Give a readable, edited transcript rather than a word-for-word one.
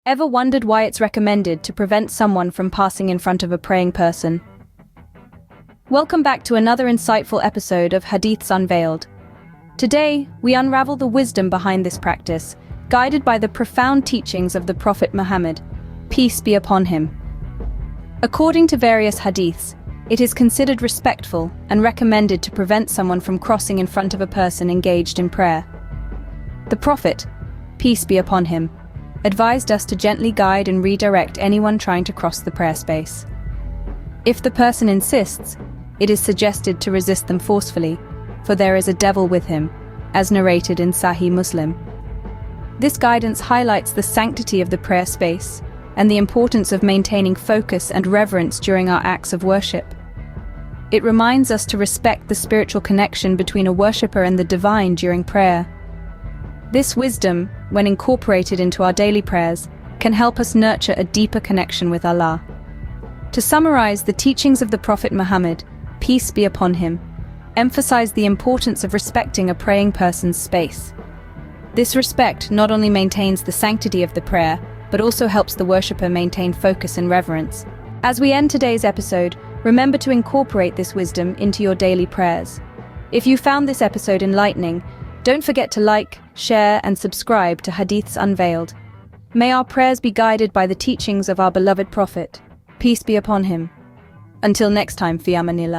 Ever wondered why it's recommended to prevent someone from passing in front of a praying person? Welcome back to another insightful episode of Hadiths Unveiled. Today, we unravel the wisdom behind this practice, guided by the profound teachings of the Prophet Muhammad, peace be upon him. According to various hadiths, it is considered respectful and recommended to prevent someone from crossing in front of a person engaged in prayer. The Prophet, peace be upon him, advised us to gently guide and redirect anyone trying to cross the prayer space. If the person insists, it is suggested to resist them forcefully, for there is a devil with him, as narrated in Sahih Muslim. This guidance highlights the sanctity of the prayer space and the importance of maintaining focus and reverence during our acts of worship. It reminds us to respect the spiritual connection between a worshipper and the divine during prayer. This wisdom, when incorporated into our daily prayers, can help us nurture a deeper connection with Allah. To summarize, the teachings of the Prophet Muhammad, peace be upon him, emphasize the importance of respecting a praying person's space. This respect not only maintains the sanctity of the prayer, but also helps the worshipper maintain focus and reverence. As we end today's episode, remember to incorporate this wisdom into your daily prayers. If you found this episode enlightening, don't forget to like, share, and subscribe to Hadiths Unveiled. May our prayers be guided by the teachings of our beloved Prophet. Peace be upon him. Until next time, fi amanillah.